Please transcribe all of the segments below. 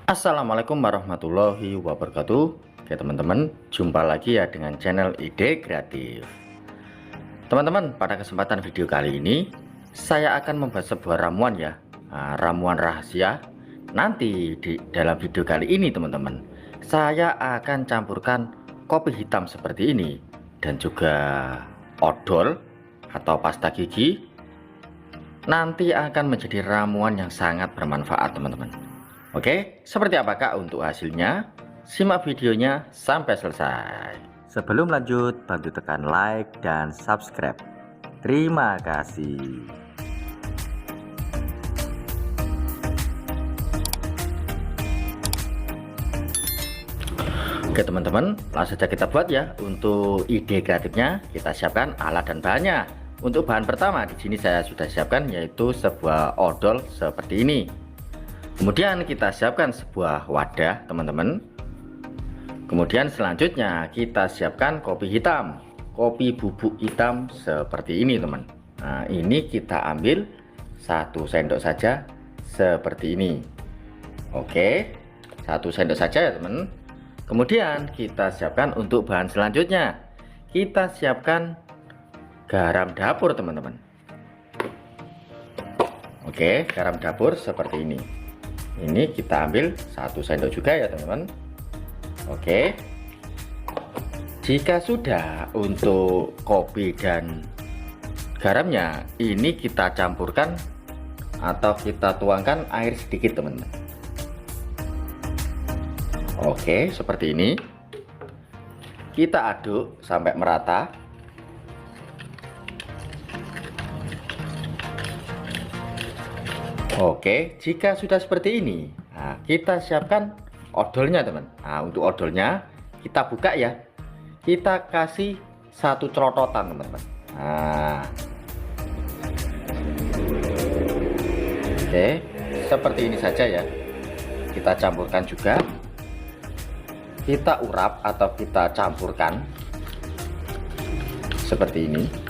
Assalamualaikum warahmatullahi wabarakatuh. Oke teman-teman, jumpa lagi ya dengan channel Ide Kreatif. Teman-teman, pada kesempatan video kali ini saya akan membahas sebuah ramuan ya, ramuan rahasia. Nanti di dalam video kali ini teman-teman, saya akan campurkan kopi hitam seperti ini dan juga odol atau pasta gigi. Nanti akan menjadi ramuan yang sangat bermanfaat teman-teman. Oke, seperti apakah untuk hasilnya? Simak videonya sampai selesai. Sebelum lanjut, bantu tekan like dan subscribe. Terima kasih. Oke teman-teman, langsung saja kita buat ya. Untuk ide kreatifnya, kita siapkan alat dan bahannya. Untuk bahan pertama di sini saya sudah siapkan yaitu sebuah odol seperti ini. Kemudian kita siapkan sebuah wadah teman-teman. Kemudian selanjutnya kita siapkan kopi hitam, kopi bubuk hitam seperti ini teman. Nah ini kita ambil 1 sendok saja seperti ini. Oke, 1 sendok saja ya teman. Kemudian kita siapkan untuk bahan selanjutnya. Kita siapkan garam dapur teman-teman. Oke, garam dapur seperti ini. Ini kita ambil 1 sendok juga ya teman-teman. Oke, jika sudah untuk kopi dan garamnya, ini kita campurkan atau kita tuangkan air sedikit teman-teman. Oke, seperti ini. Kita aduk sampai merata. Oke, jika sudah seperti ini, nah, kita siapkan odolnya teman. Nah, untuk odolnya kita buka ya. Kita kasih 1 celototan teman-teman. Nah, oke, seperti ini saja ya. Kita campurkan juga. Kita urap atau kita campurkan seperti ini.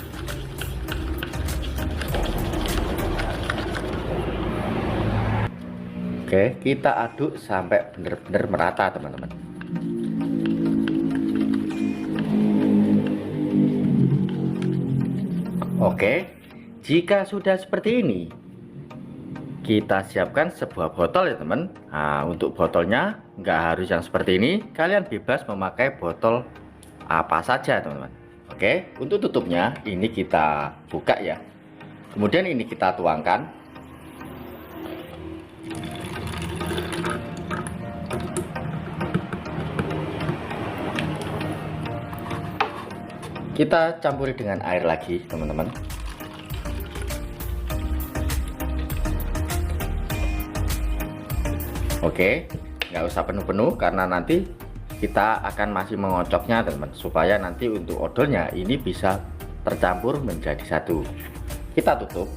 Oke, kita aduk sampai benar-benar merata teman-teman. Oke, jika sudah seperti ini, kita siapkan sebuah botol ya teman. Nah, untuk botolnya nggak harus yang seperti ini, kalian bebas memakai botol apa saja teman-teman. Oke, untuk tutupnya ini kita buka ya. Kemudian ini kita tuangkan. Kita campuri dengan air lagi teman-teman. Oke, nggak usah penuh-penuh karena nanti kita akan masih mengocoknya teman-teman, supaya nanti untuk odolnya ini bisa tercampur menjadi satu. Kita tutup,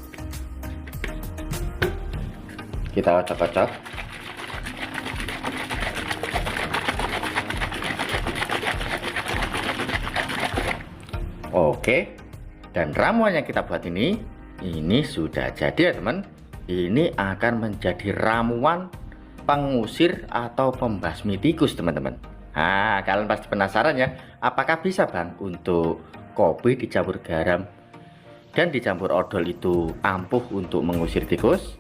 kita kocok-kocok. Oke, dan ramuan yang kita buat ini sudah jadi ya teman. Ini akan menjadi ramuan pengusir atau pembasmi tikus teman-teman. Nah, kalian pasti penasaran ya, apakah bisa bang untuk kopi dicampur garam dan dicampur odol itu ampuh untuk mengusir tikus?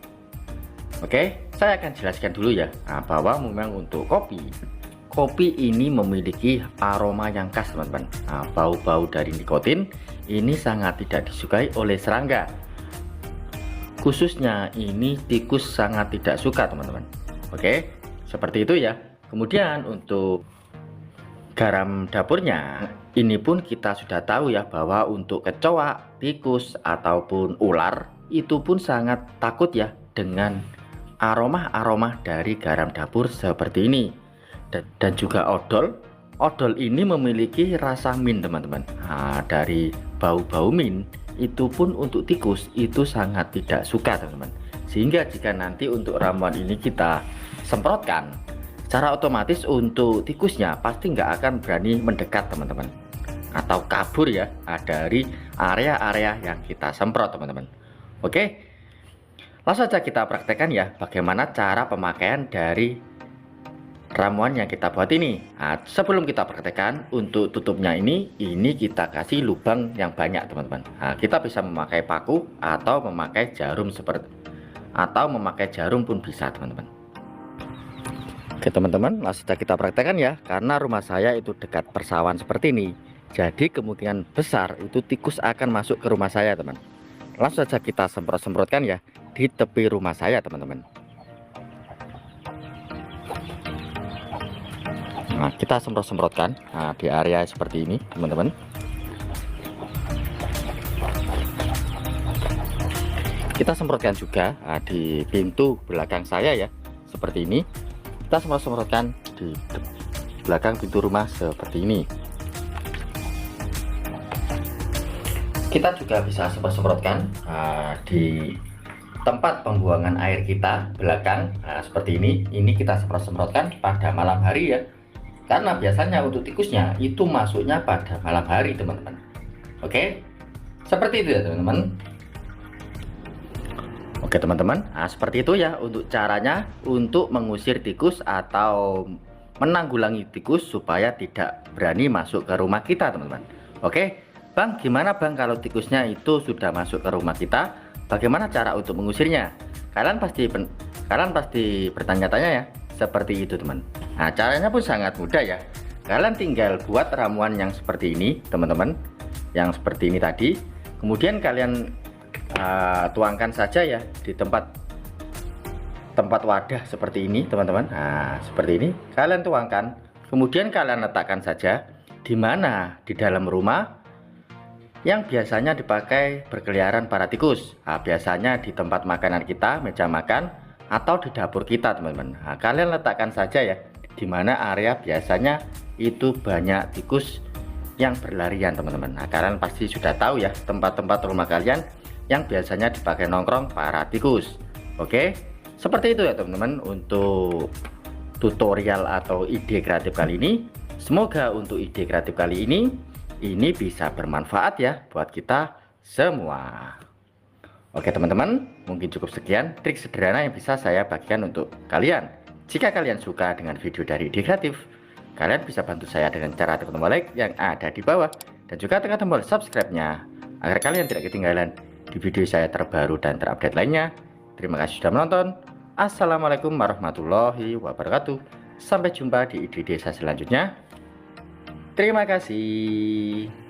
Oke, saya akan jelaskan dulu ya, bahwa memang untuk kopi ini memiliki aroma yang khas teman-teman. Nah, bau-bau dari nikotin ini sangat tidak disukai oleh serangga. Khususnya ini tikus sangat tidak suka teman-teman. Oke, seperti itu ya. Kemudian untuk garam dapurnya, ini pun kita sudah tahu ya bahwa untuk kecoa, tikus ataupun ular itu pun sangat takut ya dengan aroma-aroma dari garam dapur seperti ini. Dan juga odol ini memiliki rasa mint teman-teman. Nah, dari bau-bau mint itu pun untuk tikus itu sangat tidak suka teman-teman. Sehingga jika nanti untuk ramuan ini kita semprotkan, secara otomatis untuk tikusnya pasti nggak akan berani mendekat teman-teman, atau kabur ya dari area-area yang kita semprot teman-teman. Oke, langsung saja kita praktekkan ya bagaimana cara pemakaian dari ramuan yang kita buat ini. Nah, sebelum kita praktekkan, untuk tutupnya ini kita kasih lubang yang banyak teman-teman. Nah, kita bisa memakai paku atau memakai jarum pun bisa teman-teman. Oke teman-teman, langsung saja kita praktekkan ya. Karena rumah saya itu dekat persawahan seperti ini, jadi kemungkinan besar itu tikus akan masuk ke rumah saya teman. Langsung saja kita semprot-semprotkan ya di tepi rumah saya teman-teman. Nah, kita semprot-semprotkan di area seperti ini teman-teman. Kita semprotkan juga di pintu belakang saya ya, seperti ini. Kita semprot-semprotkan di belakang pintu rumah seperti ini. Kita juga bisa semprot-semprotkan di tempat pembuangan air kita belakang, seperti ini. Ini kita semprot-semprotkan pada malam hari ya, karena biasanya untuk tikusnya itu masuknya pada malam hari teman-teman. Oke, seperti itu ya teman-teman. Oke teman-teman, seperti itu ya untuk caranya untuk mengusir tikus atau menanggulangi tikus supaya tidak berani masuk ke rumah kita teman-teman. Oke Bang, gimana Bang kalau tikusnya itu sudah masuk ke rumah kita, bagaimana cara untuk mengusirnya? Kalian pasti bertanya-tanya ya, seperti itu teman. Nah, caranya pun sangat mudah ya. Kalian tinggal buat ramuan yang seperti ini teman-teman, yang seperti ini tadi. Kemudian kalian tuangkan saja ya di tempat wadah seperti ini teman-teman. Nah, seperti ini kalian tuangkan. Kemudian kalian letakkan saja di mana di dalam rumah yang biasanya dipakai berkeliaran para tikus. Nah, biasanya di tempat makanan kita, meja makan, atau di dapur kita teman-teman. Nah, kalian letakkan saja ya di mana area biasanya itu banyak tikus yang berlarian teman-teman. Nah, kalian pasti sudah tahu ya tempat-tempat rumah kalian yang biasanya dipakai nongkrong para tikus. Oke, seperti itu ya teman-teman untuk tutorial atau ide kreatif kali ini. Semoga untuk ide kreatif kali ini bisa bermanfaat ya buat kita semua. Oke teman-teman, mungkin cukup sekian trik sederhana yang bisa saya bagikan untuk kalian. Jika kalian suka dengan video dari Ide Kreatif, kalian bisa bantu saya dengan cara tekan tombol like yang ada di bawah, dan juga tekan tombol subscribe-nya agar kalian tidak ketinggalan di video saya terbaru dan terupdate lainnya. Terima kasih sudah menonton. Assalamualaikum warahmatullahi wabarakatuh. Sampai jumpa di ide desa selanjutnya. Terima kasih.